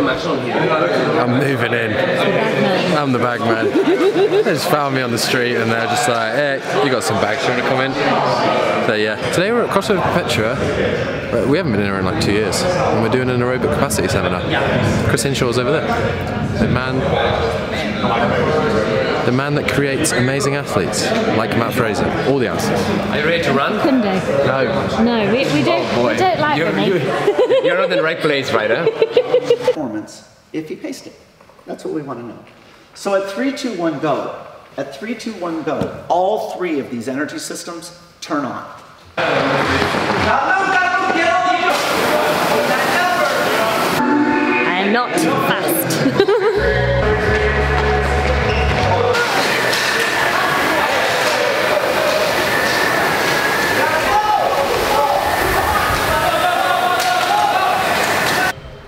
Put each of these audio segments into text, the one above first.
I'm moving in. I'm the bag man. They just found me on the street and they're just like, hey, you got some bags, you want to come in? So yeah, today we're at Crossfit Perpetua. We haven't been in here in like 2 years, and we're doing an aerobic capacity seminar. Chris Hinshaw's over there. The man that creates amazing athletes, like Matt Fraser, all the answers. Are you ready to run? Couldn't do. No. No, we don't, we don't like running. You're not in the right place, right? Performance, if he paced it. That's what we want to know. So at 3, 2, 1, go. At 3, 2, 1, go. All three of these energy systems turn on. I am not fast.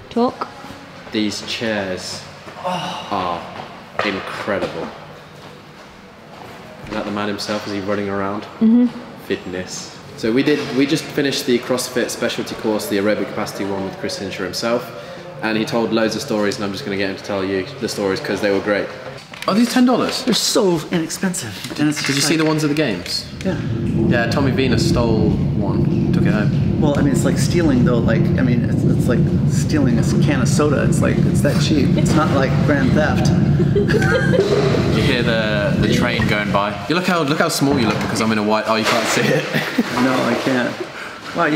Talk. These chairs are incredible. Is that the man himself? Is he running around? Mm-hmm. Fitness. So we just finished the CrossFit specialty course, the aerobic capacity one with Chris Hinshaw himself, and he told loads of stories, and I'm just going to get him to tell you the stories because they were great. Are these $10? They're so inexpensive. And it's Did you see the ones at the games? Yeah. Yeah, Tommy Venus stole one, took it home. Well, I mean, it's like stealing though, like, I mean, it's like stealing a can of soda. It's like, it's that cheap. It's not like grand theft. You hear the train going by. You look how small you look because I'm in a white, oh, you can't see it. No, I can't. Wow,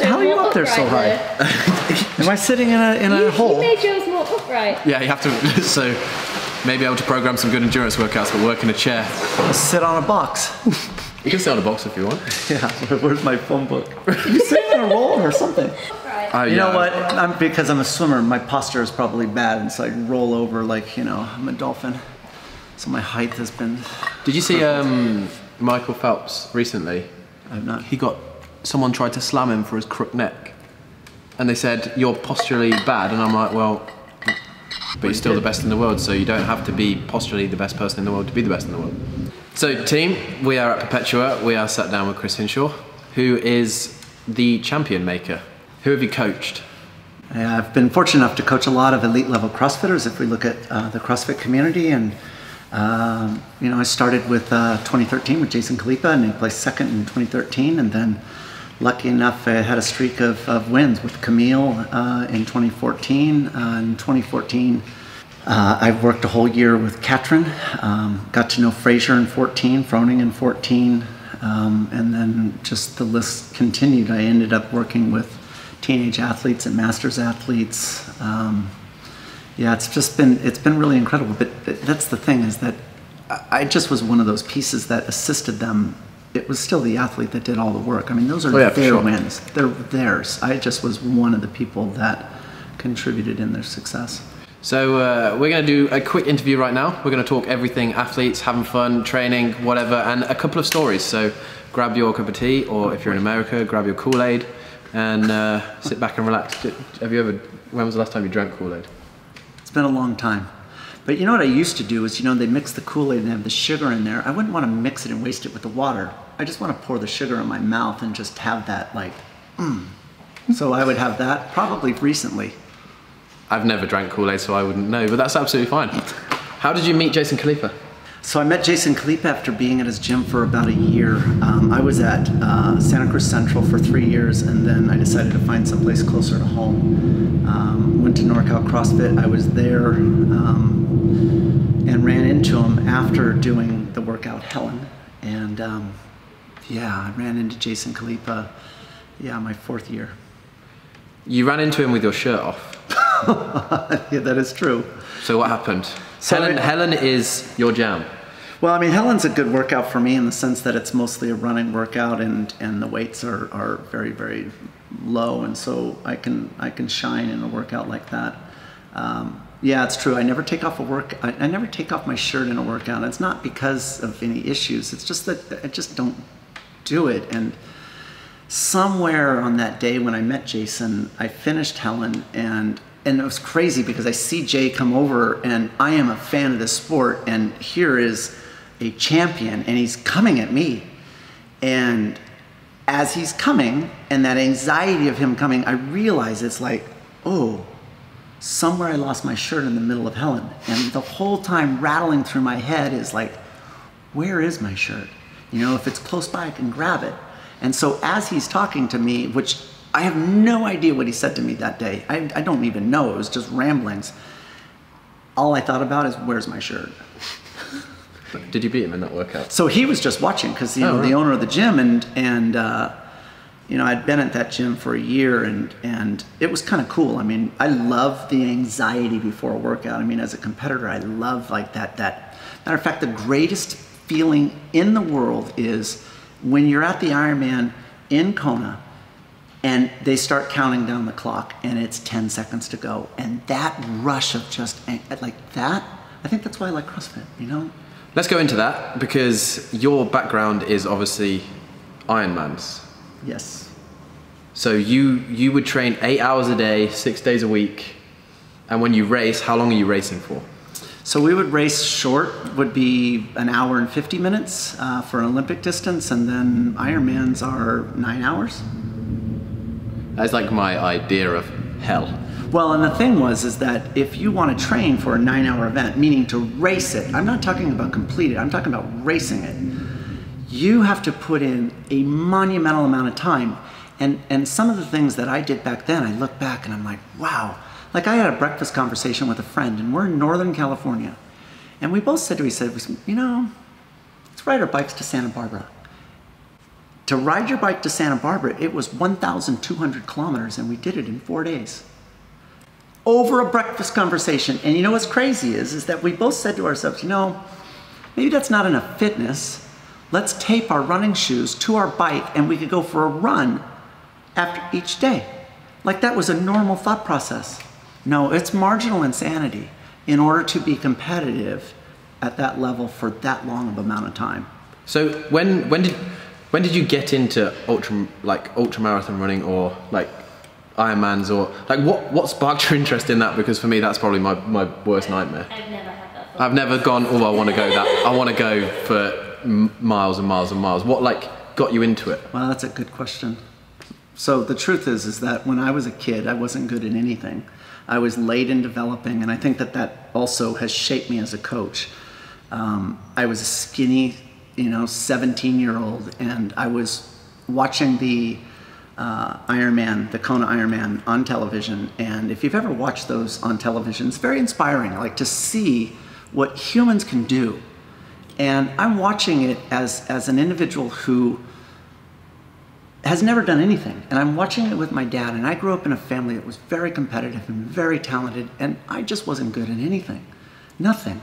how are you up there so high? Am I sitting in a hole? You made yours more upright. Yeah, you have to, so maybe able to program some good endurance workouts, but work in a chair. I'll sit on a box. You can sit on a box if you want. Yeah, where's my phone book? You sit in a roll or something. Right. You know what? Because I'm a swimmer, my posture is probably bad, and so I roll over like, you know, I'm a dolphin. So my height has been... Did you see Michael Phelps recently? I've not. Someone tried to slam him for his crook neck. And they said, you're posturally bad. And I'm like, well, but you're still the best in the world, so you don't have to be posturally the best person in the world to be the best in the world. So team, we are at Perpetua. We are sat down with Chris Hinshaw, who is the champion maker. Who have you coached? I've been fortunate enough to coach a lot of elite level CrossFitters if we look at the CrossFit community. And you know, I started with 2013 with Jason Khalipa, and he placed second in 2013, and then lucky enough I had a streak of wins with Camille in 2014. In 2014 I've worked a whole year with Katrin, got to know Fraser in 14, Froning in 14, and then just the list continued. I ended up working with teenage athletes and masters athletes. Yeah, it's been really incredible. But that's the thing, is that I just was one of those pieces that assisted them. It was still the athlete that did all the work. I mean, those are their wins. They're theirs. I just was one of the people that contributed in their success. So we're going to do a quick interview right now. We're going to talk everything athletes, having fun, training, whatever, and a couple of stories. So grab your cup of tea, or if you're in America, grab your Kool-Aid and sit back and relax. When was the last time you drank Kool-Aid? It's been a long time. But you know what I used to do is, you know, they mix the Kool-Aid and have the sugar in there. I wouldn't want to mix it and waste it with the water. I just want to pour the sugar in my mouth and just have that, like, So I would have that probably recently. I've never drank Kool-Aid, so I wouldn't know, but that's absolutely fine. How did you meet Jason Khalipa? So I met Jason Khalipa after being at his gym for about a year. I was at Santa Cruz Central for 3 years, and then I decided to find someplace closer to home. Went to NorCal CrossFit. I was there and ran into him after doing the workout Helen. And yeah, I ran into Jason Khalipa, yeah, my 4th year. You ran into him with your shirt off. Yeah, that is true. So what happened? So Helen is your jam. Well, I mean, Helen's a good workout for me in the sense that it's mostly a running workout, and the weights are very, very low, and so I can shine in a workout like that. Yeah, it's true. I never take off I never take off my shirt in a workout. It's not because of any issues. It's just that I just don't do it. And somewhere on that day when I met Jason, I finished Helen, and it was crazy because I see Jay come over, and I am a fan of this sport, and here is a champion, and he's coming at me. And as he's coming, and that anxiety of him coming, I realize it's like, oh, somewhere I lost my shirt in the middle of Helen. And the whole time rattling through my head is like, where is my shirt? You know, if it's close by, I can grab it. And so as he's talking to me, which I have no idea what he said to me that day. I don't even know, it was just ramblings. All I thought about is, where's my shirt? Did you beat him in that workout? So he was just watching, because the owner of the gym, and you know, I'd been at that gym for a year, and it was kind of cool. I mean, I love the anxiety before a workout. I mean, as a competitor, I love like that. Matter of fact, the greatest feeling in the world is when you're at the Ironman in Kona, and they start counting down the clock, and it's 10 seconds to go, and that rush of just like that. I think that's why I like CrossFit. You know. Let's go into that, because your background is obviously Ironmans. Yes. So you would train 8 hours a day, 6 days a week, and when you race, how long are you racing for? So we would race short, would be an hour and 50 minutes for an Olympic distance, and then Ironmans are 9 hours. That's like my idea of hell. Well, and the thing is that if you want to train for a 9-hour event, meaning to race it, I'm not talking about complete it, I'm talking about racing it, you have to put in a monumental amount of time. And some of the things that I did back then, I look back and I'm like, wow. Like I had a breakfast conversation with a friend, and we're in Northern California. And we both said to each other, you know, let's ride our bikes to Santa Barbara. To ride your bike to Santa Barbara, it was 1,200 kilometers, and we did it in 4 days. Over a breakfast conversation. And you know what's crazy is that we both said to ourselves, you know, maybe that's not enough fitness. Let's tape our running shoes to our bike, and we could go for a run after each day. Like that was a normal thought process. No, it's marginal insanity in order to be competitive at that level for that long of amount of time. So when did you get into ultra marathon running, or like Ironmans, or like what sparked your interest in that? Because for me, that's probably my worst nightmare. I've never had that thought. I've never gone, oh, I want to go that. I want to go for miles and miles and miles. What like got you into it? Well, that's a good question. So the truth is that when I was a kid, I wasn't good at anything. I was late in developing, and I think that also has shaped me as a coach. I was a skinny, 17-year-old, and I was watching the Ironman, the Kona Ironman on television. And if you've ever watched those on television, it's very inspiring, like to see what humans can do. And I'm watching it as an individual who has never done anything. And I'm watching it with my dad, and I grew up in a family that was very competitive and very talented, and I just wasn't good at anything, nothing.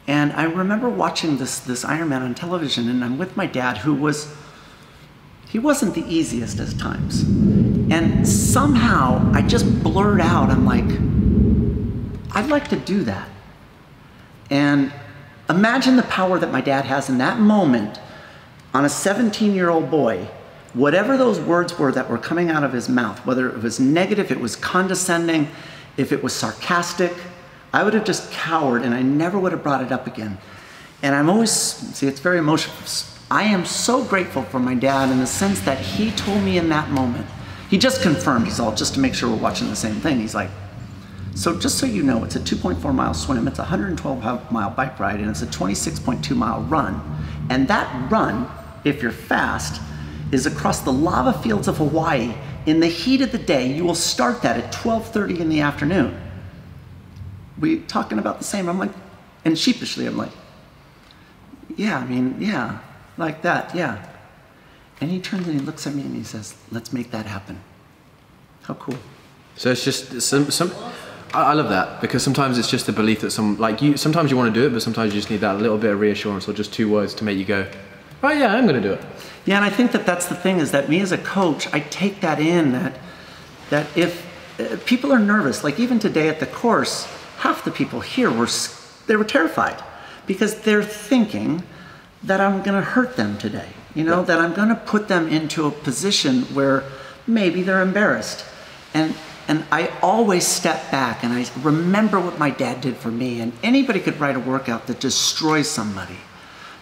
And I remember watching this Ironman on television, and I'm with my dad, he wasn't the easiest at times. And somehow I just blurred out, I'm like, I'd like to do that. And imagine the power that my dad has in that moment on a 17-year-old boy. Whatever those words were that were coming out of his mouth, whether it was negative, it was condescending, if it was sarcastic, I would have just cowered, and I never would have brought it up again. And I'm always, see, it's very emotional. I am so grateful for my dad in the sense that he told me in that moment, he just confirmed, he's all, just to make sure we're watching the same thing. He's like, so just so you know, it's a 2.4 mile swim, it's a 112 mile bike ride, and it's a 26.2 mile run. And that run, if you're fast, is across the lava fields of Hawaii in the heat of the day. You will start that at 12:30 in the afternoon. We talking about the same? I'm like, and sheepishly I'm like, yeah, yeah, like that, yeah. And he turns and he looks at me and he says, let's make that happen. How cool. So it's just some I love that, because sometimes it's just the belief that sometimes you want to do it, but sometimes you just need that little bit of reassurance, or just 2 words to make you go, oh yeah, I'm going to do it. Yeah, and I think that's the thing, is that me as a coach, I take that in, that if people are nervous, like even today at the course, half the people here they were terrified, because they're thinking that I'm going to hurt them today, that I'm going to put them into a position where maybe they're embarrassed. And I always step back and I remember what my dad did for me, and anybody could write a workout that destroys somebody.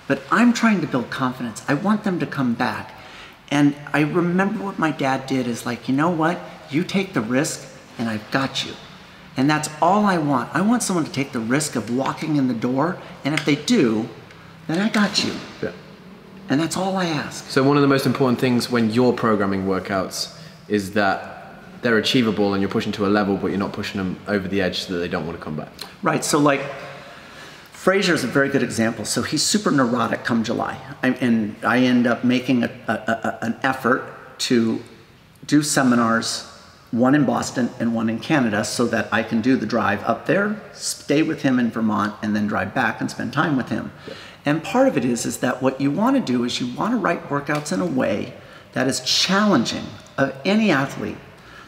But I'm trying to build confidence. I want them to come back. And I remember what my dad did is like, you know what? You take the risk and I've got you. And that's all I want. I want someone to take the risk of walking in the door, and if they do, then I got you. Yeah. And that's all I ask. So one of the most important things when you're programming workouts is that they're achievable and you're pushing to a level, but you're not pushing them over the edge so that they don't want to come back. Right, so like, Fraser is a very good example. So he's super neurotic come July. And I end up making an effort to do seminars, one in Boston and one in Canada, so that I can do the drive up there, stay with him in Vermont, and then drive back and spend time with him. Yeah. And part of it is that what you want to do is you want to write workouts in a way that is challenging of any athlete,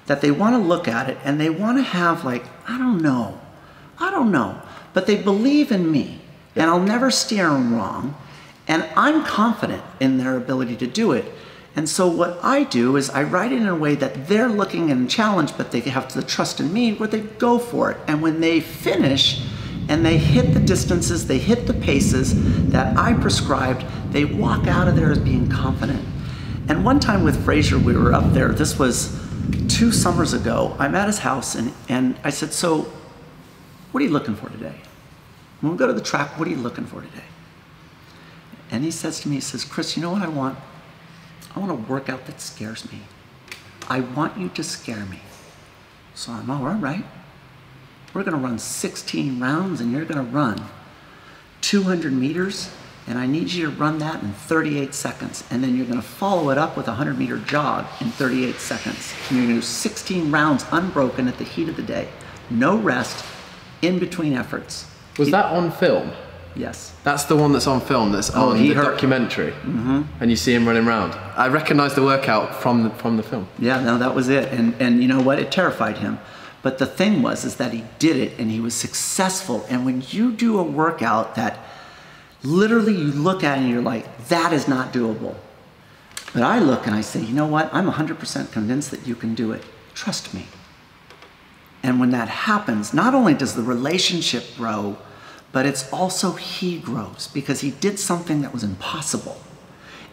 that they want to look at it and they want to have like, I don't know, but they believe in me, and I'll never steer them wrong, and I'm confident in their ability to do it. And so what I do is I write it in a way that they're looking and challenged, but they have the trust in me where they go for it. And when they finish and they hit the distances, they hit the paces that I prescribed, they walk out of there as being confident. And one time with Fraser, we were up there, this was 2 summers ago, I'm at his house and I said, so what are you looking for today? When we go to the track, what are you looking for today? And he says to me, he says, Chris, you know what I want? I want a workout that scares me. I want you to scare me. So I'm all right. We're gonna run 16 rounds and you're gonna run 200 meters and I need you to run that in 38 seconds. And then you're gonna follow it up with a 100-meter jog in 38 seconds. And you're gonna do 16 rounds unbroken at the heat of the day. No rest, in between efforts. Was that on film? Yes. That's the one that's on film, that's on the documentary. Mm-hmm. And you see him running around. I recognize the workout from the film. Yeah, no, that was it. And you know what? It terrified him. But the thing is that he did it and he was successful. And when you do a workout that literally you look at and you're like, that is not doable. But I look and I say, you know what? I'm 100% convinced that you can do it. Trust me. And when that happens, not only does the relationship grow, but it's also he grows because he did something that was impossible.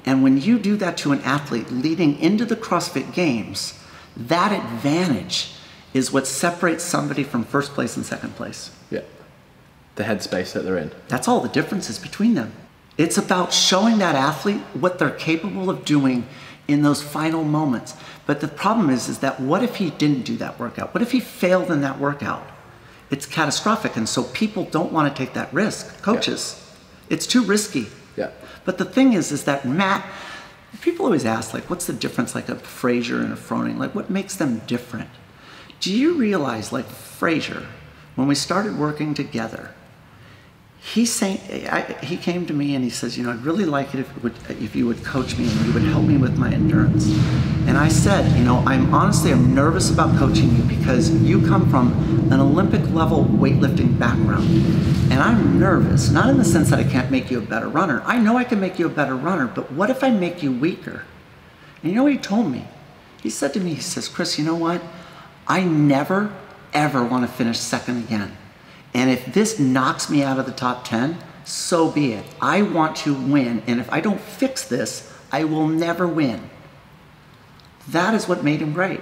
And when you do that to an athlete leading into the CrossFit Games, that advantage is what separates somebody from first place and second place. Yeah, the headspace that they're in. That's all the differences between them. It's about showing that athlete what they're capable of doing in those final moments. But the problem is that what if he didn't do that workout? What if he failed in that workout? It's catastrophic, and so people don't want to take that risk. Coaches, it's too risky. Yeah. But the thing is that Matt, people always ask, like, what's the difference, like a Fraser and a Froning? Like, what makes them different? Do you realize, like Fraser, when we started working together, he came to me and he says, you know, I'd really like it if you would coach me and you would help me with my endurance. And I said, you know, I'm nervous about coaching you because you come from an Olympic level weightlifting background. And I'm nervous, not in the sense that I can't make you a better runner. I know I can make you a better runner, but what if I make you weaker? And you know what he told me? He said to me, he says, Chris, you know what? I never, ever want to finish second again. And if this knocks me out of the top 10, so be it. I want to win. And if I don't fix this, I will never win. That is what made him great.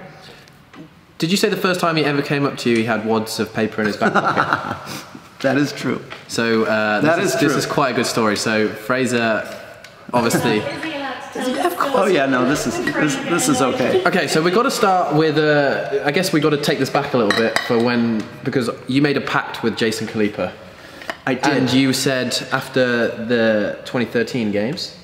Did you say the first time he ever came up to you, he had wads of paper in his back pocket? That is true. So this is quite a good story. So Fraser, obviously... Oh yeah, no, this is okay. Okay, so we've got to start with, I guess we've got to take this back a little bit because you made a pact with Jason Khalipa. I did. And you said after the 2013 games.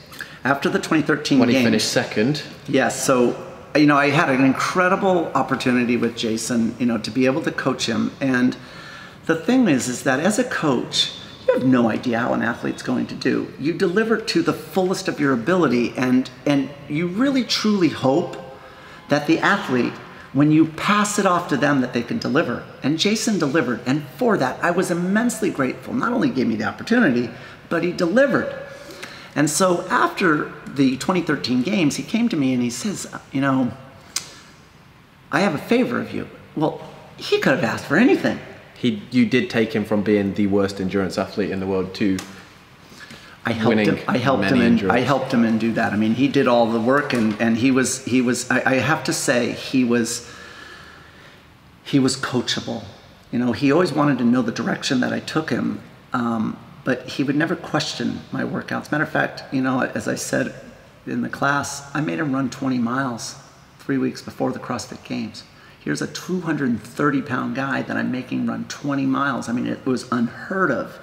After the 2013 when games. He finished second. Yes, so, you know, I had an incredible opportunity with Jason, you know, to be able to coach him. And the thing is that as a coach, you have no idea how an athlete's going to do. You deliver to the fullest of your ability, and you really truly hope that the athlete, when you pass it off to them, that they can deliver. And Jason delivered, and for that, I was immensely grateful. Not only gave me the opportunity, but he delivered. And so after the 2013 games, he came to me and he says, you know, I have a favor of you. Well, he could have asked for anything. You did take him from being the worst endurance athlete in the world to winning many endurance. I helped him and do that. I mean, he did all the work, and he was. I have to say, he was coachable. You know, he always wanted to know the direction that I took him, but he would never question my workouts. Matter of fact, you know, as I said in the class, I made him run 20 miles 3 weeks before the CrossFit Games. Here's a 230-pound guy that I'm making run 20 miles. I mean, it was unheard of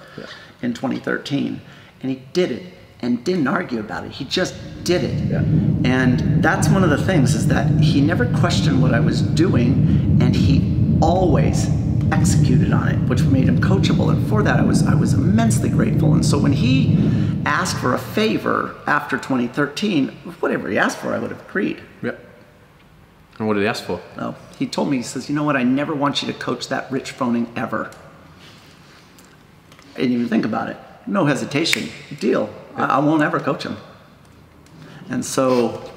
in 2013. And he did it and didn't argue about it. He just did it. Yeah. And that's one of the things, is that he never questioned what I was doing, and he always executed on it, which made him coachable. And for that, I was immensely grateful. And so when he asked for a favor after 2013, whatever he asked for, I would have agreed. Yep. And what did he ask for? Oh, he told me, he says, you know what, I never want you to coach that Rich Froning ever. I didn't even think about it. No hesitation. Deal. I won't ever coach him. And so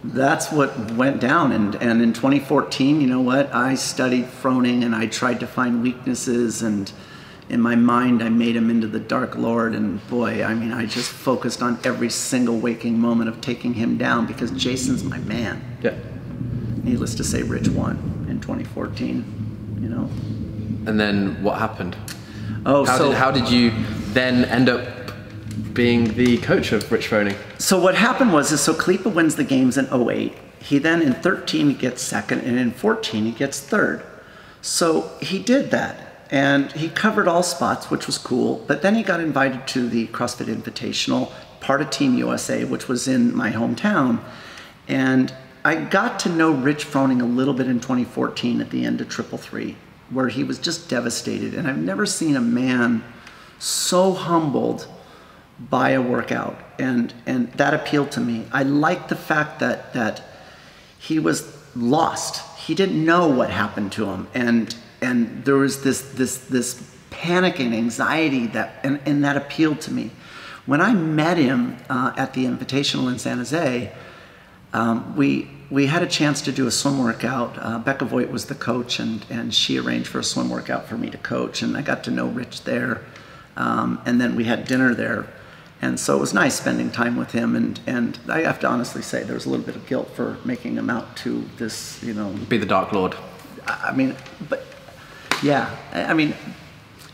that's what went down. And in 2014, you know what, I studied Froning and I tried to find weaknesses, and in my mind I made him into the Dark Lord. And boy, I mean, I just focused on every single waking moment of taking him down, because Jason's my man. Yeah. Needless to say, Rich won in 2014, you know. And then what happened? Oh, how did you then end up being the coach of Rich Froning? So what happened was, so Khalipa wins the games in 08. He then in 13 gets second, and in 14 he gets third. So he did that, and he covered all spots, which was cool. But then he got invited to the CrossFit Invitational, part of Team USA, which was in my hometown. And I got to know Rich Froning a little bit in 2014 at the end of 333, where he was just devastated. And I've never seen a man so humbled by a workout, and that appealed to me. I liked the fact that he was lost. He didn't know what happened to him, and there was this panic and anxiety and that appealed to me. When I met him at the Invitational in San Jose, we had a chance to do a swim workout. Becca Voigt was the coach, and she arranged for a swim workout for me to coach, and I got to know Rich there. And then we had dinner there. And so it was nice spending time with him, and I have to honestly say there was a little bit of guilt for making him out to this, you know... Be the Dark Lord. I mean, but, yeah, I mean,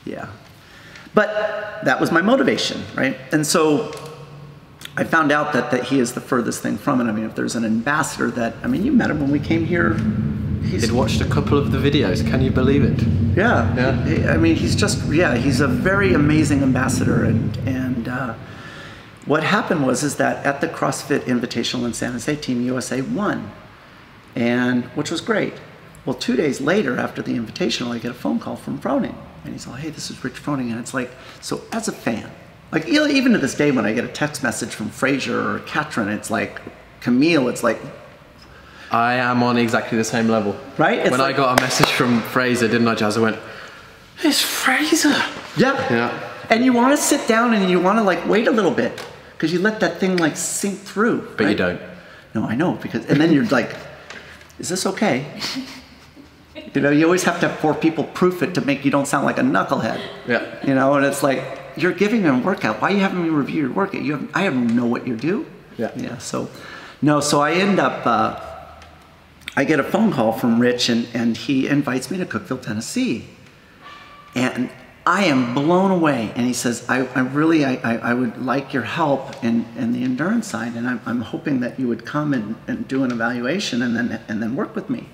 yeah. But that was my motivation, right? And so I found out that he is the furthest thing from it. I mean, if there's an ambassador that... I mean, you met him when we came here. He'd watched a couple of the videos, can you believe it? Yeah. I mean, he's just, he's a very amazing ambassador, and what happened was that at the CrossFit Invitational in San Jose, Team USA won, and which was great. Well, 2 days later, after the Invitational, I get a phone call from Froning, and he's like, hey, this is Rich Froning, and it's like, so as a fan, like even to this day when I get a text message from Fraser or Katrin, it's like, Camille, it's like, I am on exactly the same level. Right? It's when I got a message from Fraser, didn't I, Jazz? I went, it's Fraser. Yeah. And you want to sit down and you want to like wait a little bit, because you let that thing like sink through. But right? you don't. No, I know, because, and then you're like, is this okay? You know, you always have to have 4 people proof it to make you don't sound like a knucklehead. Yeah. You know, and it's like, you're giving me a workout. Why are you having me review your workout? I don't know what you do. Yeah. Yeah. So I end up, I get a phone call from Rich, and he invites me to Cookeville, Tennessee. And I am blown away. And he says, I would like your help in the endurance side, and I'm hoping that you would come and do an evaluation and then work with me.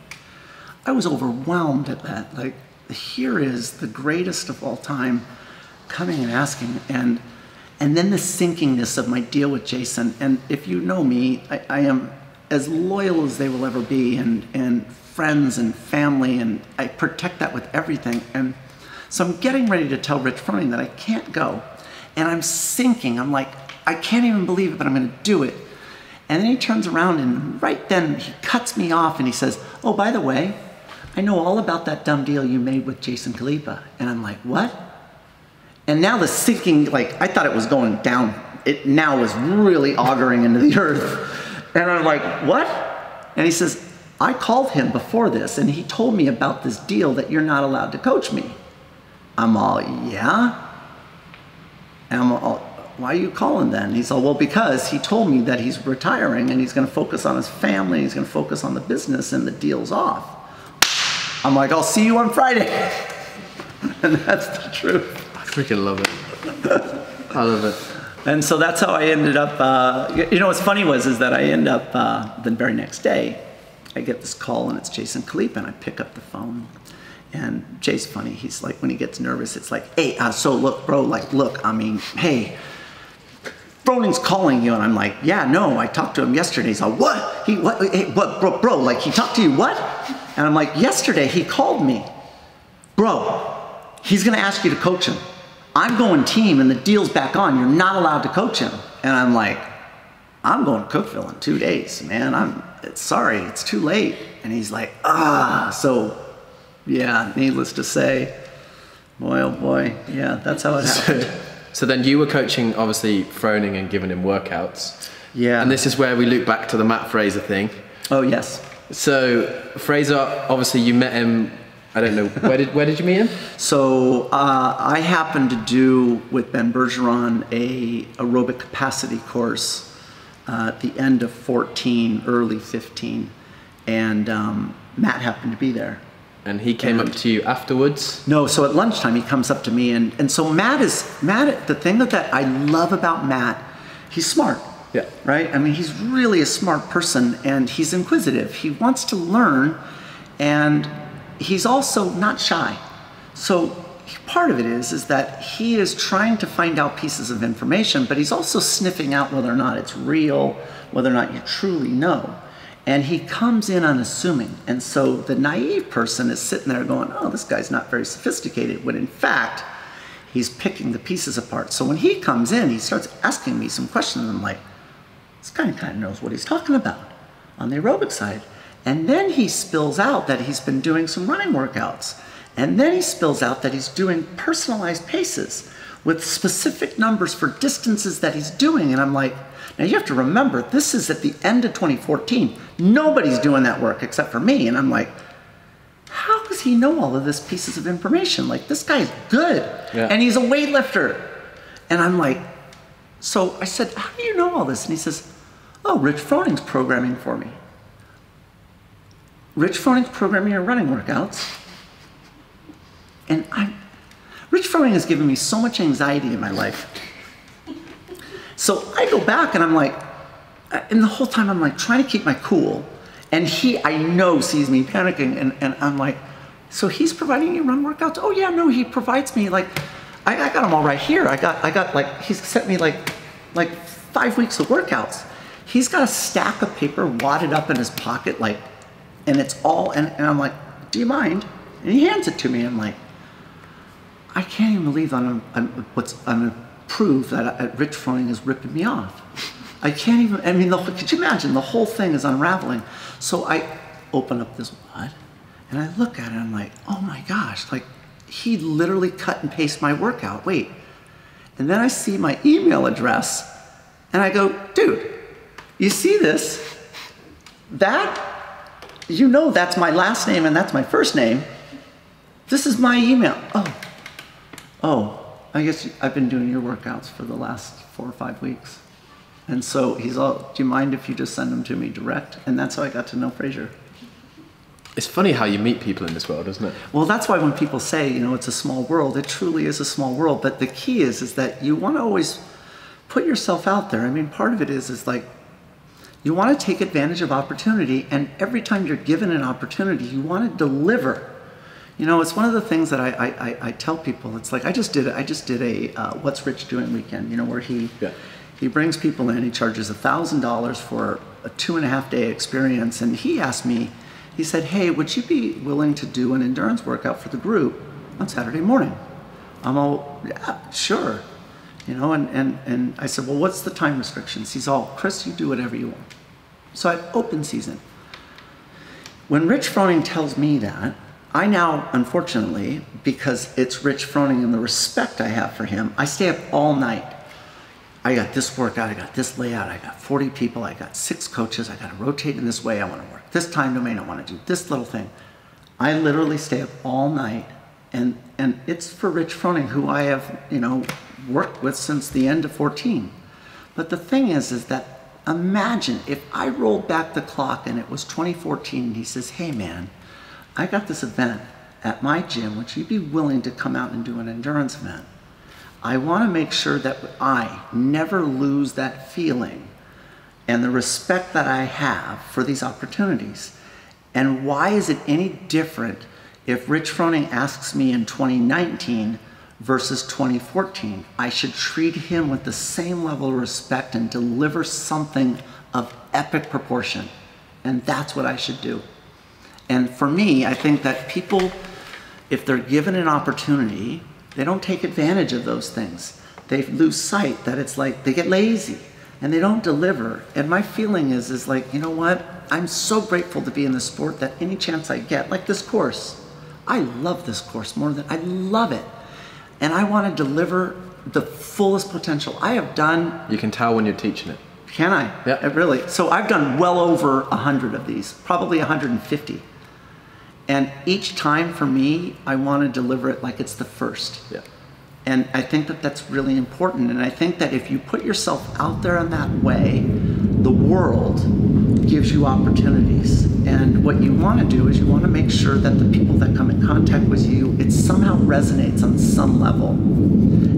I was overwhelmed at that. Like, here is the greatest of all time coming and asking, and then the sinkingness of my deal with Jason. And if you know me, I am as loyal as they will ever be, and friends and family, and I protect that with everything. And so I'm getting ready to tell Rich Froning that I can't go, and I'm sinking. I'm like, I can't even believe it, but I'm going to do it. And then he turns around, and right then he cuts me off, and he says, oh, by the way, I know all about that dumb deal you made with Jason Khalipa. And I'm like, what? And now the sinking, like, I thought it was going down. It now was really auguring into the earth. And I'm like, what? And he says, I called him before this, and he told me about this deal that you're not allowed to coach me. I'm all, yeah? And I'm all, why are you calling then? He's all, well, because he told me that he's retiring, and he's going to focus on his family, he's going to focus on the business, and the deal's off. I'm like, I'll see you on Friday. And that's the truth. I freaking love it. I love it. And so that's how I ended up, you know, what's funny is that I end up, the very next day, I get this call and it's Jason Khalipa, and I pick up the phone. And Jay's funny, he's like, when he gets nervous, it's like, hey, so look, bro, like, look, I mean, hey, Froning's calling you. And I'm like, yeah, no, I talked to him yesterday. He's like, what? Hey, what, bro, like, he talked to you, what? And I'm like, yesterday he called me. Bro, he's gonna ask you to coach him. I'm going team and the deal's back on. You're not allowed to coach him. And I'm like, I'm going to Cookeville in 2 days, man. Sorry, it's too late. And he's like, so yeah, needless to say, boy, oh boy, yeah, that's how it happened. So then you were coaching, obviously, Froning and giving him workouts. Yeah. And this is where we loop back to the Matt Fraser thing. Oh, yes. So Fraser, obviously you met him, I don't know, where did you meet him? So I happened to do with Ben Bergeron a aerobic capacity course at the end of 14, early 15. And Matt happened to be there. And he came up to you afterwards? No, so at lunchtime he comes up to me, and so Matt, the thing that I love about Matt, he's smart. Yeah. Right? I mean, he's really a smart person, and he's inquisitive. He wants to learn, and he's also not shy. So part of it is that he is trying to find out pieces of information, but he's also sniffing out whether or not it's real, whether or not you truly know. And he comes in unassuming. And so the naive person is sitting there going, oh, this guy's not very sophisticated, when in fact, he's picking the pieces apart. So when he comes in, he starts asking me some questions. And I'm like, this guy kind of knows what he's talking about on the aerobic side. And then he spills out that he's been doing some running workouts. And then he spills out that he's doing personalized paces with specific numbers for distances that he's doing. And I'm like, now you have to remember, this is at the end of 2014. Nobody's doing that work except for me. And I'm like, how does he know all of this pieces of information? Like, this guy's good. Yeah. And he's a weightlifter. And I'm like, so I said, how do you know all this? And he says, oh, Rich Froning's programming for me. Rich Froning's programming your running workouts. And Rich Froning has given me so much anxiety in my life. So I go back and I'm like, and the whole time I'm like trying to keep my cool. And he, I know, sees me panicking, and I'm like, so he's providing you run workouts? Oh yeah, no, he provides me, like, I got them all right here. I got like, he's sent me like 5 weeks of workouts. He's got a stack of paper wadded up in his pocket, like, and it's all, and I'm like, do you mind? And he hands it to me. I'm like, I can't even believe I'm prove that Rich Froning is ripping me off. I can't even, I mean, could you imagine? The whole thing is unraveling. So I open up this wad and I look at it and I'm like, oh my gosh, like he literally cut and pasted my workout. Wait. And then I see my email address and I go, dude, you see this? That, you know, that's my last name and that's my first name. This is my email. Oh, I guess I've been doing your workouts for the last 4 or 5 weeks. And so he's all, do you mind if you just send them to me direct? And that's how I got to know Fraser. It's funny how you meet people in this world, isn't it? Well, that's why when people say, you know, it's a small world, it truly is a small world. But the key is that you want to always put yourself out there. I mean, part of it is like, you want to take advantage of opportunity, and every time you're given an opportunity, you want to deliver. You know, it's one of the things that I tell people. It's like I just did a What's Rich Doing weekend. You know, where he brings people in. He charges $1,000 for a 2.5 day experience. And he asked me, he said, "Hey, would you be willing to do an endurance workout for the group on Saturday morning?" I'm all, yeah, sure. You know, and I said, well, what's the time restrictions? He's all, Chris, you do whatever you want. So I had open season. When Rich Froning tells me that, I now, unfortunately, because it's Rich Froning and the respect I have for him, I stay up all night. I got this workout, I got this layout, I got 40 people, I got 6 coaches, I got to rotate in this way, I want to work this time domain, I want to do this little thing. I literally stay up all night, and it's for Rich Froning, who I have, you know, worked with since the end of 14. But the thing is that imagine if I rolled back the clock and it was 2014 and he says, hey man, I got this event at my gym, would you be willing to come out and do an endurance event? I want to make sure that I never lose that feeling and the respect that I have for these opportunities. And why is it any different if Rich Froning asks me in 2019 versus 2014? I should treat him with the same level of respect and deliver something of epic proportion. And that's what I should do. And for me, I think that people, if they're given an opportunity, they don't take advantage of those things. They lose sight that it's like they get lazy and they don't deliver. And my feeling is like, you know what? I'm so grateful to be in the sport that any chance I get, like this course, I love this course more than, I love it. And I want to deliver the fullest potential. I have done... You can tell when you're teaching it. Can I? Yeah. Really? So I've done well over 100 of these, probably 150. And each time for me, I want to deliver it like it's the first. Yeah. And I think that that's really important. And I think that if you put yourself out there in that way, the world gives you opportunities. And what you want to do is you want to make sure that the people that come in contact with you, it somehow resonates on some level.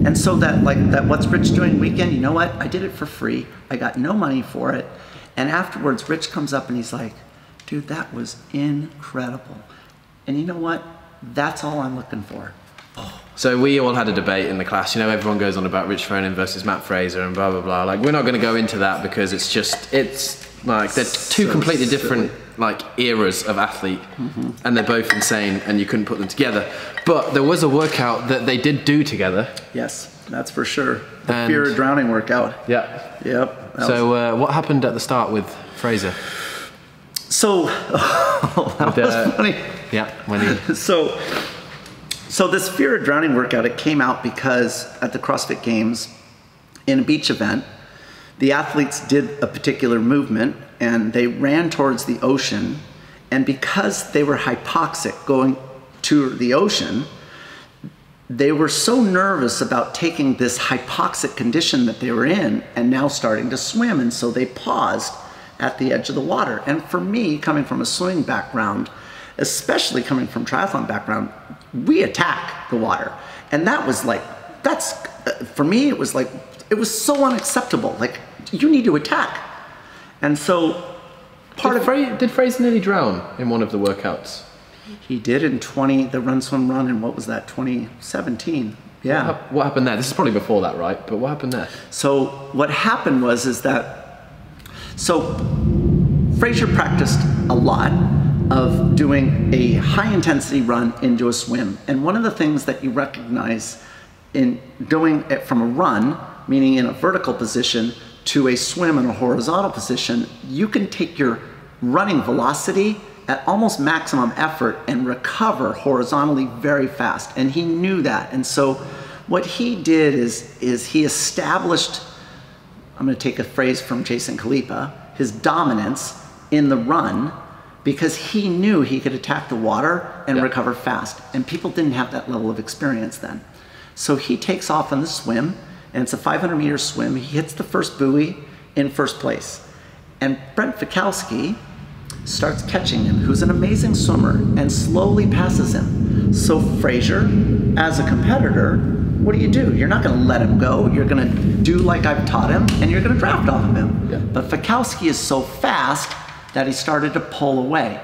And so that, like that What's Rich Doing weekend, you know what? I did it for free. I got no money for it. And afterwards, Rich comes up and he's like, dude, that was incredible. And you know what? That's all I'm looking for. So we all had a debate in the class. You know, everyone goes on about Rich Froning versus Matt Fraser and blah, blah, blah. Like, we're not going to go into that because it's just, it's like, they're two completely different, like, eras of athlete. And they're both insane and you couldn't put them together. But there was a workout that they did do together. Yes, that's for sure. The fear of drowning workout. Yeah. Yep. So what happened at the start with Fraser? So, that was funny. Yeah, when he... So this fear of drowning workout, it came out because at the CrossFit Games, in a beach event, the athletes did a particular movement and they ran towards the ocean. And because they were hypoxic going to the ocean, they were so nervous about taking this hypoxic condition that they were in and now starting to swim. And so they paused at the edge of the water. And for me, coming from a swimming background, especially coming from triathlon background, we attack the water. And that was like, that's, for me, it was like, it was so unacceptable. Like, you need to attack. And so did Fraser nearly drown in one of the workouts? He did in the Run Swim Run in, what was that, 2017. Yeah. What happened there? This is probably before that, right? But what happened there? So what happened was, so Fraser practiced a lot of doing a high intensity run into a swim. And one of the things that you recognize in doing it from a run, meaning in a vertical position, to a swim in a horizontal position, you can take your running velocity at almost maximum effort and recover horizontally very fast. And he knew that. And so what he did is he established, I'm going to take a phrase from Jason Khalipa, his dominance in the run, because he knew he could attack the water and recover fast. And people didn't have that level of experience then. So he takes off on the swim, and it's a 500-meter swim. He hits the first buoy in first place. And Brent Fikowski starts catching him, who's an amazing swimmer, and slowly passes him. So Fraser, as a competitor, what do? You're not going to let him go. You're going to do like I've taught him, and you're going to draft off of him. Yeah. But Fikowski is so fast that he started to pull away.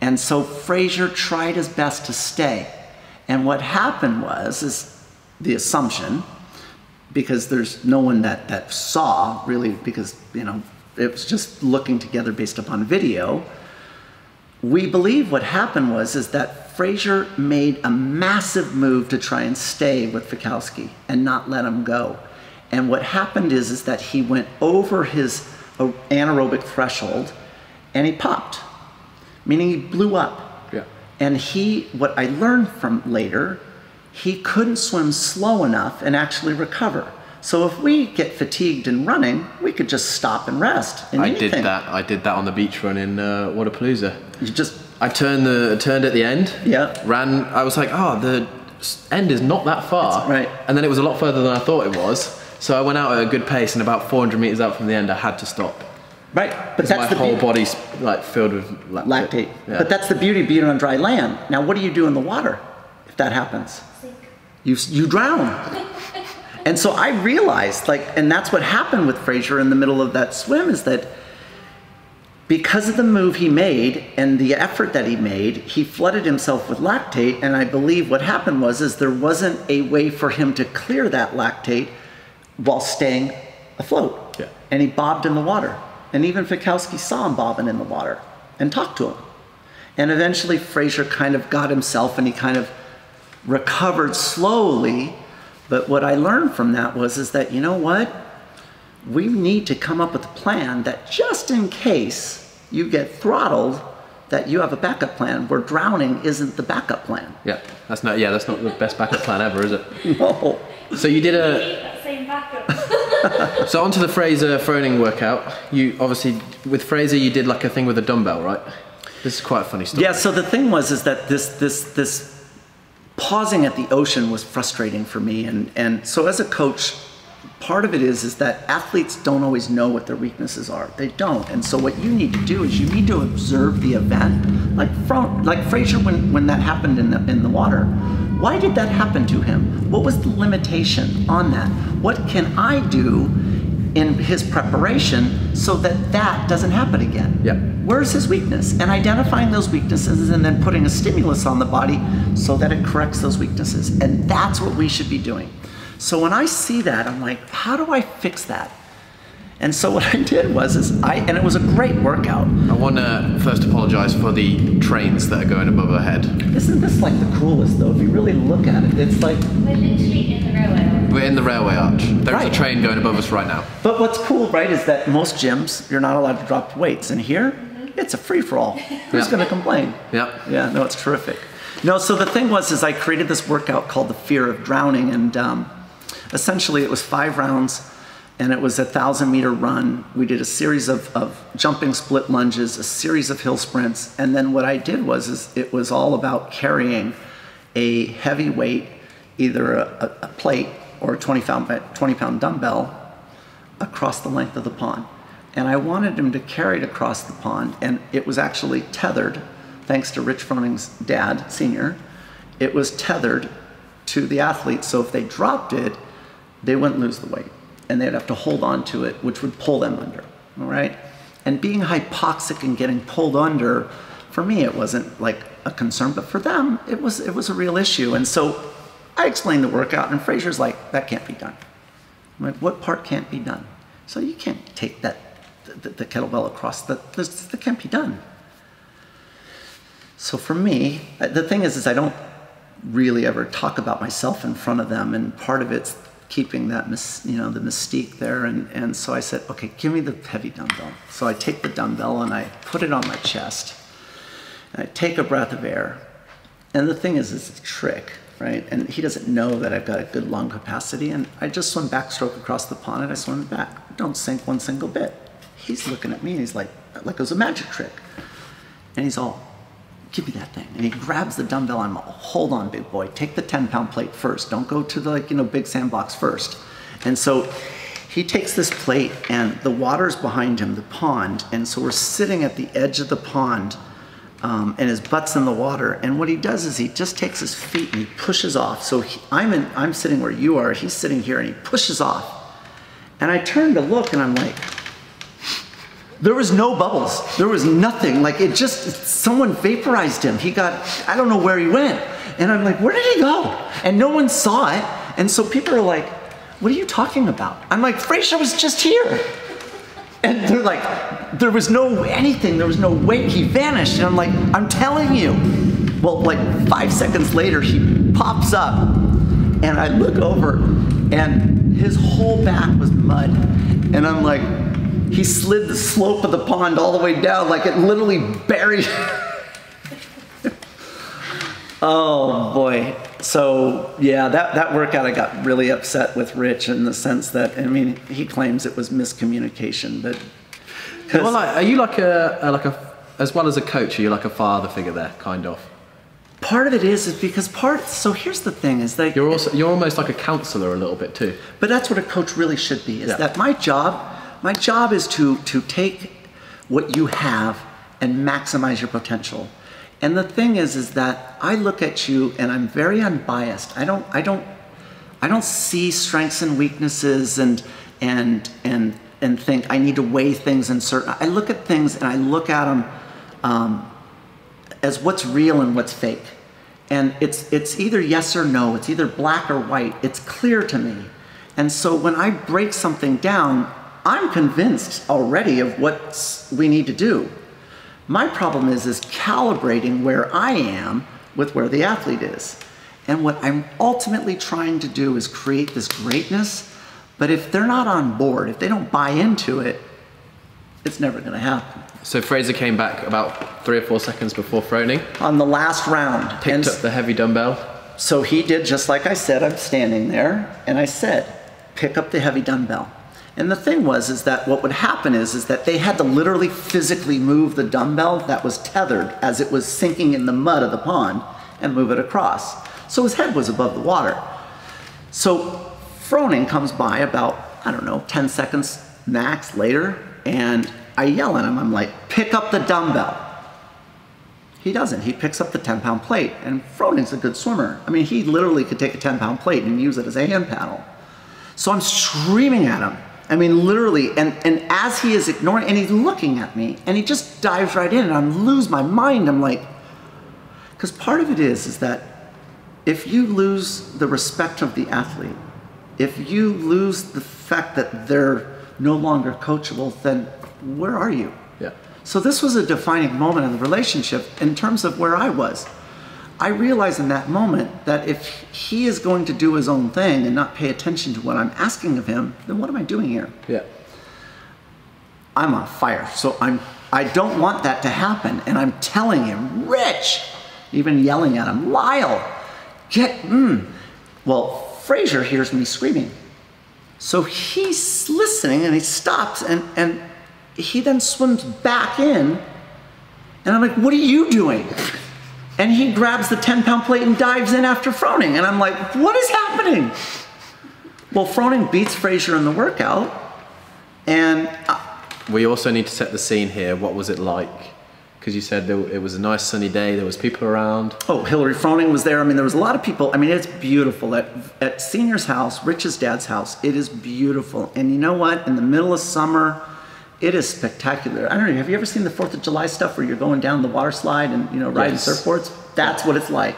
And so Fraser tried his best to stay. And what happened is the assumption, because there's no one that saw really, because, you know, it was just looking together based upon video. We believe what happened is that Fraser made a massive move to try and stay with Fikowski and not let him go. And what happened is that he went over his anaerobic threshold and he popped, meaning he blew up. Yeah. And what I learned from later, he couldn't swim slow enough and actually recover. So if we get fatigued in running, we could just stop and rest. I did that on the beach run in Wadapalooza. You I turned at the end. Yeah. Ran. I was like, oh, the end is not that far. That's right. And then it was a lot further than I thought it was. So I went out at a good pace, and about 400 meters out from the end, I had to stop. Right, but that's my whole body's like filled with lactate. Yeah. But that's the beauty of being on dry land. Now, what do you do in the water if that happens? You drown. And so I realized, like, and that's what happened with Fraser in the middle of that swim, is that because of the move he made and the effort that he made, he flooded himself with lactate. And I believe what happened is there wasn't a way for him to clear that lactate while staying afloat. Yeah. And he bobbed in the water. And even Fikowski saw him bobbing in the water and talked to him. And eventually Fraser kind of got himself and he kind of recovered slowly. But what I learned from that is that, you know what? We need to come up with a plan that just in case you get throttled, that you have a backup plan where drowning isn't the backup plan. Yeah, that's not the best backup plan ever, is it? No. So you did That same backup. So onto the Fraser Froning workout. You obviously, with Fraser, you did like a thing with a dumbbell, right? This is quite a funny story. Yeah, so the thing is that this pausing at the ocean was frustrating for me. And so as a coach, part of it is that athletes don't always know what their weaknesses are. They don't. And so what you need to do is you need to observe the event. Like Fraser, when that happened in the water, why did that happen to him? What was the limitation on that? What can I do in his preparation so that that doesn't happen again? Yeah. Where's his weakness? And identifying those weaknesses and then putting a stimulus on the body so that it corrects those weaknesses. And that's what we should be doing. So when I see that, I'm like, how do I fix that? And so what I did and it was a great workout. I want to first apologize for the trains that are going above our head. Isn't this like the coolest though? If you really look at it, it's like... We're literally in the railway arch. We're in the railway arch. There's a train going above us right now. But what's cool, right, is that most gyms, you're not allowed to drop weights. And here, it's a free-for-all. Who's going to complain? Yeah. Yeah, no, it's terrific. No, so the thing is I created this workout called the Fear of Drowning. And essentially it was 5 rounds. And it was a 1,000-meter run. We did a series of jumping split lunges, a series of hill sprints. And then what I did it was all about carrying a heavy weight, either a plate or a 20-pound dumbbell across the length of the pond. And I wanted him to carry it across the pond. And it was actually tethered, thanks to Rich Froning's dad, senior. It was tethered to the athlete. So if they dropped it, they wouldn't lose the weight. And they'd have to hold on to it, which would pull them under, all right? And being hypoxic and getting pulled under, for me, it wasn't like a concern, but for them, it was a real issue. And so I explained the workout, and Fraser's like, that can't be done. I'm like, what part can't be done? So you can't take the kettlebell across, that can't be done. So for me, the thing is I don't really ever talk about myself in front of them, and part of it's keeping that, the mystique there. And so I said, okay, give me the heavy dumbbell. So I take the dumbbell and I put it on my chest. And I take a breath of air. And the thing is, it's a trick, right? And he doesn't know that I've got a good lung capacity. And I just swim backstroke across the pond and I swim back. Don't sink one single bit. He's looking at me and he's like it was a magic trick. And he's all, give me that thing. And he grabs the dumbbell. I'm all, hold on, big boy. Take the 10-pound plate first. Don't go to the big sandbox first. And so he takes this plate and the water's behind him, the pond. And so we're sitting at the edge of the pond and his butt's in the water. And what he does is he just takes his feet and he pushes off. So I'm sitting where you are. He's sitting here and he pushes off. And I turn to look and I'm like, there was no bubbles. There was nothing. Like someone vaporized him. I don't know where he went. And I'm like, where did he go? And no one saw it. And so people are like, what are you talking about? I'm like, Fraser was just here. And they're like, there was no anything. There was no weight. He vanished. And I'm like, I'm telling you. Well, like 5 seconds later, he pops up. And I look over and his whole back was mud. And I'm like, he slid the slope of the pond all the way down, like it literally buried. Oh boy. So yeah, that workout I got really upset with Rich in the sense that, he claims it was miscommunication, but. Well, are you like as well as a coach, are you like a father figure there, kind of? Part of it is because so here's the thing is that. You're almost like a counselor a little bit too. But that's what a coach really should be, is that my job is to take what you have and maximize your potential. And the thing is that I look at you and I'm very unbiased. I don't see strengths and weaknesses and think I need to weigh things in certain. I look at things and I look at them as what's real and what's fake. And it's either yes or no. It's either black or white. It's clear to me. And so when I break something down, I'm convinced already of what we need to do. My problem is calibrating where I am with where the athlete is. And what I'm ultimately trying to do is create this greatness, but if they're not on board, if they don't buy into it, it's never gonna happen. So Fraser came back about 3 or 4 seconds before Froning. On the last round. Picked up the heavy dumbbell. So he did just like I said. I'm standing there and I said, pick up the heavy dumbbell. And the thing was that what would happen is that they had to literally physically move the dumbbell that was tethered as it was sinking in the mud of the pond and move it across. So his head was above the water. So Froning comes by about, I don't know, 10 seconds max later, and I yell at him, I'm like, pick up the dumbbell. He doesn't. He picks up the 10-pound plate, and Froning's a good swimmer. I mean, he literally could take a 10-pound plate and use it as a hand paddle. So I'm screaming at him. I mean, literally, and as he is ignoring, and he's looking at me, and he just dives right in, and I lose my mind. I'm like, because part of it is that if you lose the respect of the athlete, if you lose the fact that they're no longer coachable, then where are you? Yeah. So this was a defining moment in the relationship in terms of where I was. I realized in that moment that if he is going to do his own thing and not pay attention to what I'm asking of him, then what am I doing here? Yeah. I'm on fire. So I don't want that to happen. And I'm telling him, Rich, even yelling at him, Lyle, Well, Fraser hears me screaming. So he's listening and he stops and he then swims back in. And I'm like, what are you doing? And he grabs the 10-pound plate and dives in after Froning. And I'm like, what is happening? Well, Froning beats Fraser in the workout. And we also need to set the scene here. What was it like? Because you said it was a nice sunny day. There was people around. Oh, Hillary Froning was there. I mean, there was a lot of people. I mean, it's beautiful. At Senior's house, Rich's dad's house, it is beautiful. And you know what? In the middle of summer, it is spectacular. I don't know, have you ever seen the 4th of July stuff where you're going down the water slide and, you know, riding surfboards? That's what it's like.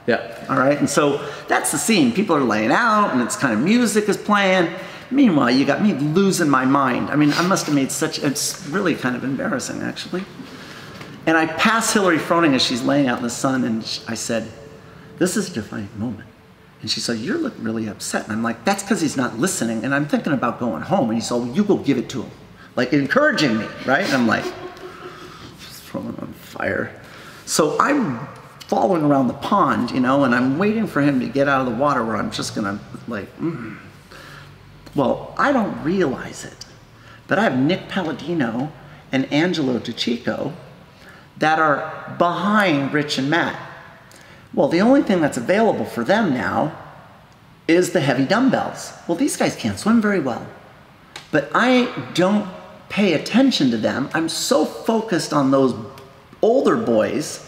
Yeah. All right, and so that's the scene. People are laying out and it's kind of music is playing. Meanwhile, you got me losing my mind. I mean, I must have made it's really kind of embarrassing, actually. And I pass Hillary Froning as she's laying out in the sun and I said, this is a defining moment. And she said, you look really upset. And I'm like, that's because he's not listening and I'm thinking about going home. And he said, well, you go give it to him. Like encouraging me, right? And I'm like, just throwing on fire. So I'm following around the pond, you know, and I'm waiting for him to get out of the water where I'm just gonna like, Well, I don't realize it, but I have Nick Palladino and Angelo DiCicco that are behind Rich and Matt. Well, the only thing that's available for them now is the heavy dumbbells. Well, these guys can't swim very well, but I don't pay attention to them. I'm so focused on those older boys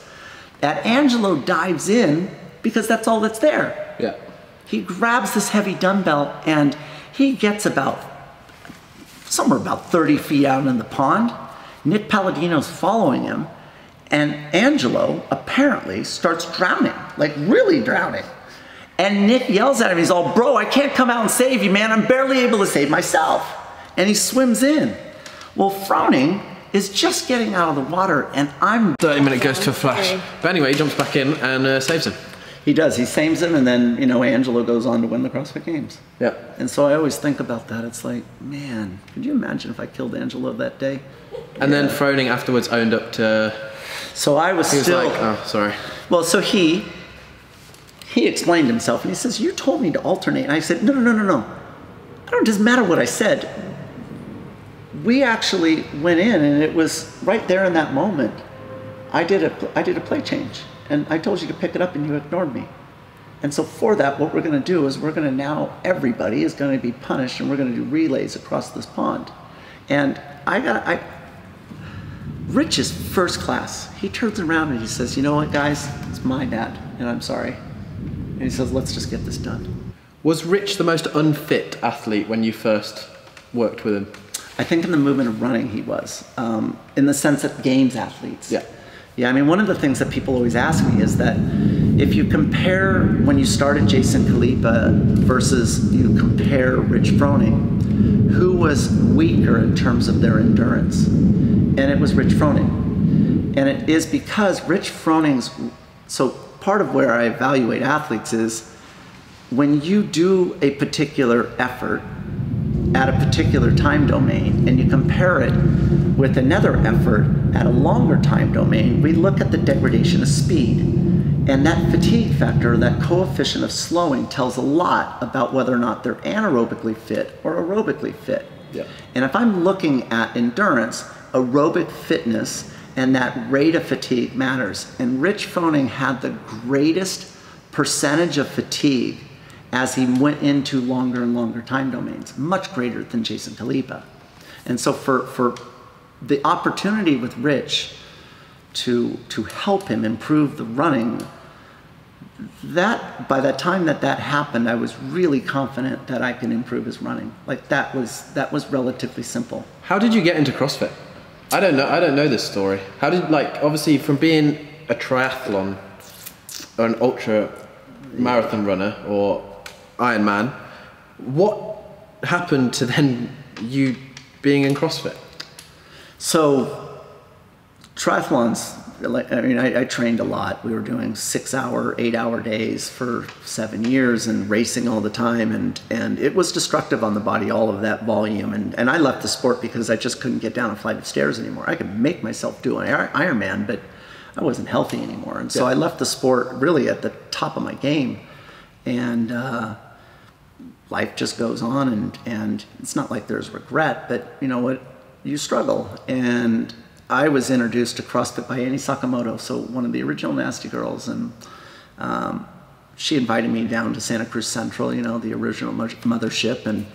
that Angelo dives in because that's all that's there. Yeah. He grabs this heavy dumbbell and he gets somewhere about 30 feet out in the pond. Nick Palladino's following him and Angelo apparently starts drowning, like really drowning. And Nick yells at him, he's all, bro, I can't come out and save you, man. I'm barely able to save myself. And he swims in. Well, Froning is just getting out of the water and I'm... 30-minute goes to a flash. But anyway, he jumps back in and saves him. He does, he saves him and then, you know, Angelo goes on to win the CrossFit Games. Yeah. And so I always think about that. It's like, man, could you imagine if I killed Angelo that day? And then Froning afterwards owned up to... So I was he still... was like, oh, sorry. Well, so he explained himself and he says, you told me to alternate. And I said, no. It doesn't matter what I said. We actually went in and it was right there in that moment. I did a play change and I told you to pick it up and you ignored me. And so for that, what we're going to do is everybody is going to be punished and we're going to do relays across this pond. And Rich is first class. He turns around and he says, you know what, guys, it's my bad, and I'm sorry. And he says, let's just get this done. Was Rich the most unfit athlete when you first worked with him? I think in the movement of running he was, in the sense that games athletes. Yeah. Yeah, I mean, one of the things that people always ask me is that if you compare when you started Jason Khalipa versus you compare Rich Froning, who was weaker in terms of their endurance? And it was Rich Froning. And it is because Rich Froning's, so part of where I evaluate athletes is when you do a particular effort at a particular time domain and you compare it with another effort at a longer time domain, we look at the degradation of speed. And that fatigue factor, that coefficient of slowing, tells a lot about whether or not they're anaerobically fit or aerobically fit. Yeah. And if I'm looking at endurance, aerobic fitness and that rate of fatigue matters. And Rich Froning had the greatest percentage of fatigue as he went into longer and longer time domains, much greater than Jason Khalipa. And so for the opportunity with Rich to help him improve the running, that by the time that happened, I was really confident that I can improve his running. Like that was relatively simple. How did you get into CrossFit? I don't know this story. How did, like, obviously from being a triathlon or an ultra marathon runner or Ironman, what happened to then you being in CrossFit? So triathlons, I mean, I trained a lot. We were doing 6-hour, 8-hour days for 7 years and racing all the time. And it was destructive on the body, all of that volume. And I left the sport because I just couldn't get down a flight of stairs anymore. I could make myself do an Ironman, but I wasn't healthy anymore. And so I left the sport really at the top of my game. And life just goes on. And it's not like there's regret, but you know what? You struggle. And I was introduced to CrossFit by Annie Sakamoto, so one of the original Nasty Girls, and she invited me down to Santa Cruz Central, you know, the original mothership, and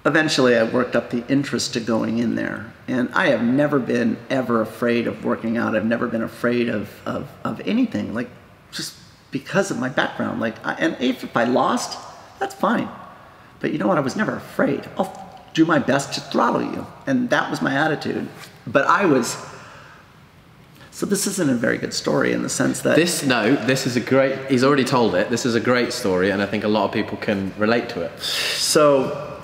eventually I worked up the interest to going in there. And I have never been ever afraid of working out. I've never been afraid of anything, like just because of my background. Like, and if I lost, that's fine. But you know what? I was never afraid. I'll do my best to throttle you. And that was my attitude. But so this isn't a very good story in the sense that... this is a great, he's already told it, this is a great story, and I think a lot of people can relate to it. So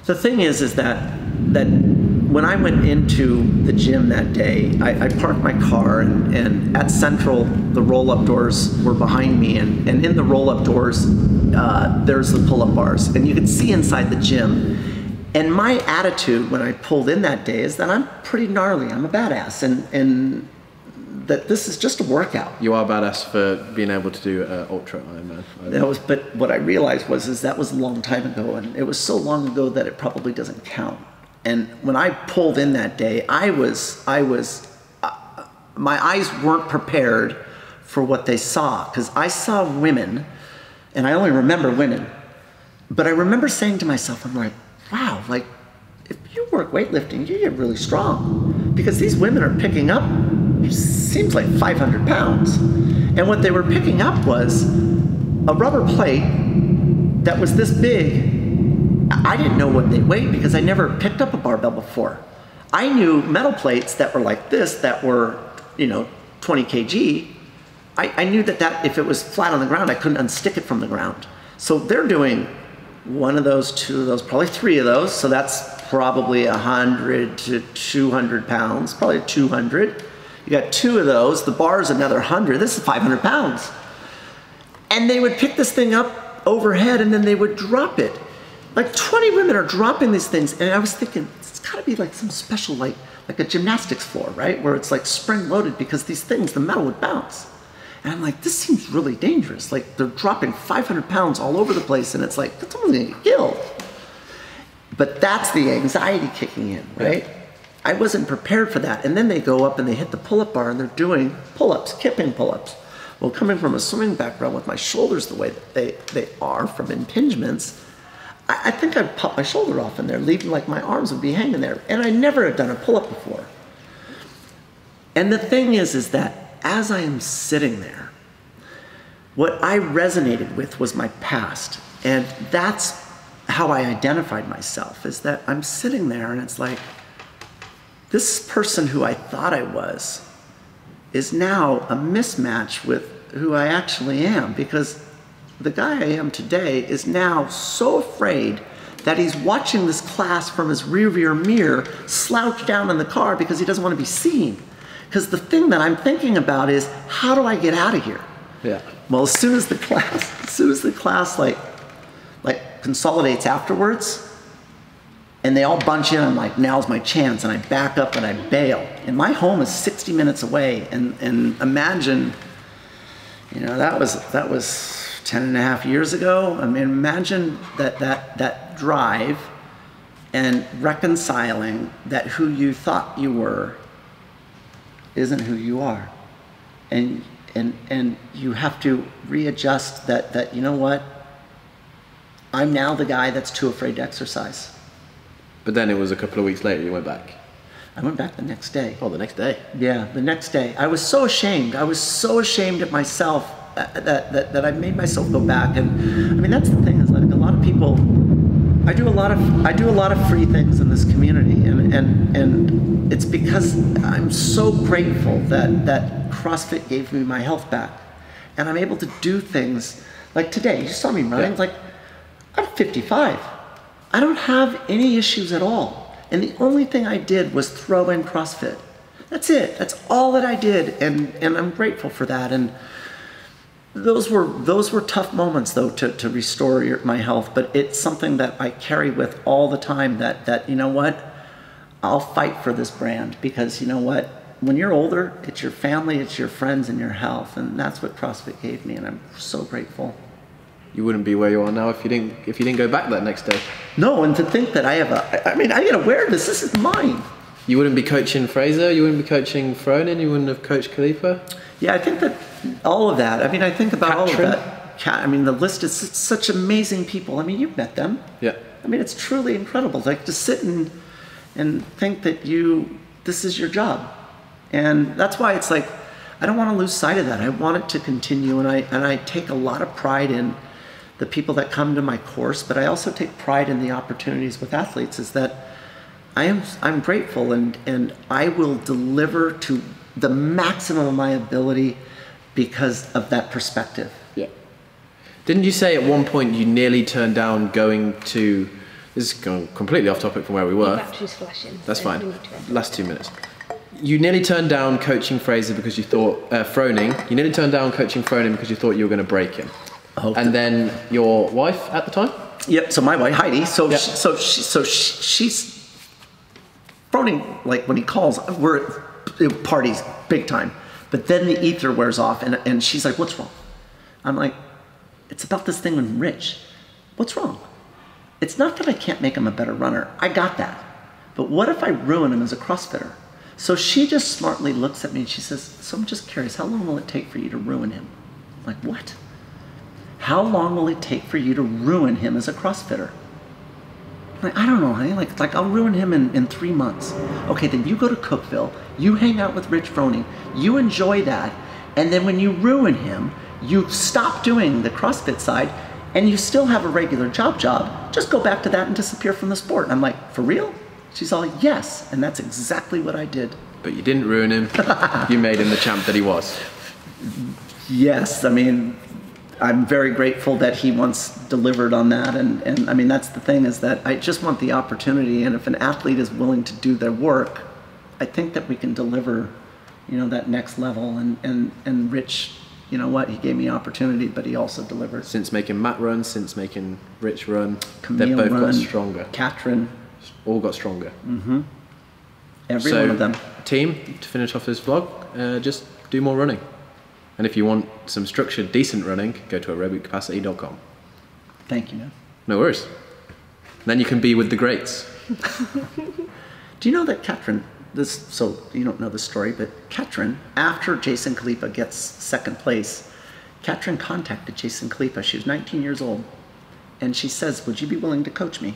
the thing is that when I went into the gym that day, I parked my car, and at Central, the roll-up doors were behind me, and in the roll-up doors, there's the pull-up bars, and you could see inside the gym. And my attitude when I pulled in that day is that I'm pretty gnarly, I'm a badass, and that this is just a workout. You are badass for being able to do ultra Ironman. But what I realized was that was a long time ago, and it was so long ago that it probably doesn't count. And when I pulled in that day, my eyes weren't prepared for what they saw, because I saw women, and I only remember women, but I remember saying to myself, I'm like, wow, like, if you work weightlifting, you get really strong, because these women are picking up, it seems like 500 pounds. And what they were picking up was a rubber plate that was this big. I didn't know what they weighed because I never picked up a barbell before. I knew metal plates that were like this, that were, 20 kg. I knew that if it was flat on the ground, I couldn't unstick it from the ground. So they're doing one of those, two of those, probably three of those. So that's probably 100 to 200 pounds, probably 200. You got two of those, the bar's another 100. This is 500 pounds. And they would pick this thing up overhead and then they would drop it. Like 20 women are dropping these things. And I was thinking, it's gotta be like some special, like a gymnastics floor, right? Where it's like spring loaded, because these things, the metal would bounce. And I'm like, this seems really dangerous. Like, they're dropping 500 pounds all over the place, and it's like, someone's gonna get killed. But that's the anxiety kicking in, right? Yeah. I wasn't prepared for that. And then they go up and they hit the pull-up bar and they're doing pull-ups, kipping pull-ups. Well, coming from a swimming background with my shoulders the way that they are from impingements, I think I'd pop my shoulder off in there, leaving like my arms would be hanging there. And I never had done a pull-up before. And the thing is that as I am sitting there, what I resonated with was my past. And that's how I identified myself, is that I'm sitting there and it's like, this person who I thought I was is now a mismatch with who I actually am, because the guy I am today is now so afraid that he's watching this class from his rearview mirror slouch down in the car because he doesn't want to be seen. Because the thing that I'm thinking about is, how do I get out of here? Yeah. Well, as soon as the class like consolidates afterwards, and they all bunch in, I'm like, now's my chance, and I back up and I bail. And my home is 60 minutes away, and imagine, you know, that was 10 and a half years ago. I mean, imagine that drive and reconciling that who you thought you were isn't who you are. And you have to readjust that, you know what? I'm now the guy that's too afraid to exercise. But then it was a couple of weeks later you went back. I went back the next day. Oh, the next day? Yeah, the next day. I was so ashamed. I was so ashamed of myself that I made myself go back. And I mean, that's the thing, is like a lot of people, I do a lot of free things in this community, and it's because I'm so grateful that CrossFit gave me my health back, and I'm able to do things like today. You saw me running. Yeah. Like, I'm 55. I don't have any issues at all, and the only thing I did was throw in CrossFit. That's it. That's all that I did, and I'm grateful for that. And those were tough moments, though, to restore my health, but it's something that I carry with all the time, that you know what, I'll fight for this brand, because you know what, when you're older, it's your family, it's your friends, and your health, and that's what CrossFit gave me, and I'm so grateful. You wouldn't be where you are now if you didn't go back that next day. No, and to think that I gotta wear this is mine. You wouldn't be coaching Fraser, you wouldn't be coaching Froning, you wouldn't have coached Khalipa? Yeah, I think that all of that, I mean, I think about Katrin. all of that. I mean, the list is such amazing people. I mean, you've met them. Yeah. I mean, it's truly incredible. Like, to sit and think that this is your job. And that's why it's like, I don't want to lose sight of that. I want it to continue, and I take a lot of pride in the people that come to my course, but I also take pride in the opportunities with athletes, is that I'm grateful, and I will deliver to the maximum of my ability because of that perspective. Yeah. Didn't you say at one point you nearly turned down going to, this is going completely off topic from where we were. The battery's flashing. That's so fine. we need to- Last 2 minutes. You nearly turned down coaching Fraser because you thought, Froning, you nearly turned down coaching Froning because you thought you were going to break him. Oh, and then your wife at the time? Yep. So my wife Heidi. So Yeah. she's Froning. Like, when he calls, we're at parties big time. But then the ether wears off, and she's like, "What's wrong?" I'm like, "It's about this thing with Rich. What's wrong? It's not that I can't make him a better runner. I got that. But what if I ruin him as a CrossFitter?" So she just smartly looks at me and she says, "So I'm just curious, how long will it take for you to ruin him?" I'm like, "What? How long will it take for you to ruin him as a CrossFitter?" I'm like, "I don't know, honey. Like I'll ruin him in 3 months." Okay, then you go to Cookville, you hang out with Rich Froning, you enjoy that, and then when you ruin him, you stop doing the CrossFit side, and you still have a regular job, just go back to that and disappear from the sport. And I'm like, "For real?" She's all, "Yes," and that's exactly what I did. But you didn't ruin him. You made him the champ that he was. Yes, I mean, I'm very grateful that he once delivered on that, and I mean, that's the thing, is that I just want the opportunity, and if an athlete is willing to do their work, I think that we can deliver, you know, that next level, and Rich, you know what, he gave me opportunity, but he also delivered. Since making Matt run, since making Rich run, Camille they've both run, got stronger. Katrin. All got stronger. Every So, one of them. team, to finish off this vlog, just do more running. And if you want some structured, decent running, go to aerobiccapacity.com. Thank you, man. No worries. Then you can be with the greats. Do you know that Katrin, so you don't know the story, but Katrin, after Jason Khalipa gets second place, Katrin contacted Jason Khalipa. She was 19 years old. And she says, would you be willing to coach me?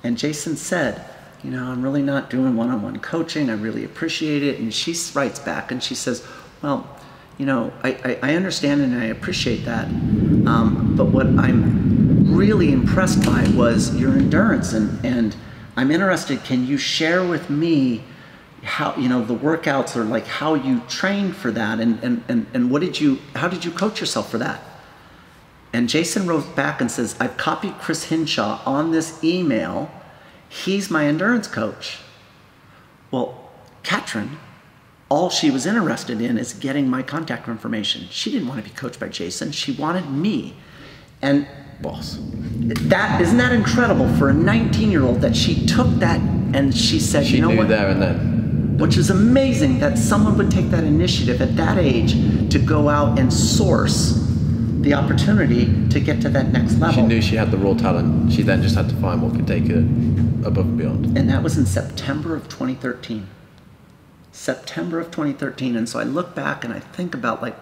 And Jason said, you know, I'm really not doing one-on-one coaching. I really appreciate it. And she writes back and she says, well, you know, I understand and I appreciate that. But what I'm really impressed by was your endurance, and I'm interested, can you share with me how, you know, the workouts, or like how you trained for that, and how did you coach yourself for that? And Jason wrote back and says, I've copied Chris Hinshaw on this email. He's my endurance coach. Well, Katrin, all she was interested in is getting my contact information. She didn't want to be coached by Jason. She wanted me. And Boss. isn't that incredible for a 19-year-old that she took that and she said, She you know knew what? there and then. Which is amazing that someone would take that initiative at that age to go out and source the opportunity to get to that next level. She knew she had the raw talent. She then just had to find what could take her above and beyond. And that was in September of 2013. September of 2013. And so I look back and I think about, like,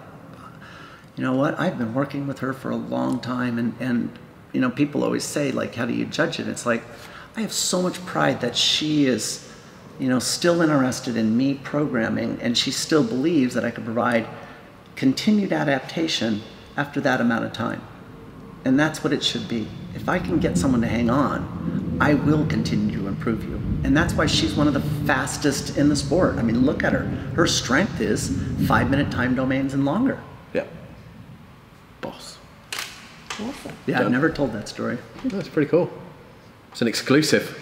you know what, I've been working with her for a long time, and you know, people always say, like, how do you judge it? It's like, I have so much pride that she is, you know, still interested in me programming, and she still believes that I can provide continued adaptation after that amount of time. And that's what it should be. If I can get someone to hang on, I will continue to improve you. And that's why she's one of the fastest in the sport. I mean, look at her. Her strength is 5-minute time domains and longer. Yeah. Boss. Yeah, I've never told that story. That's pretty cool. It's an exclusive.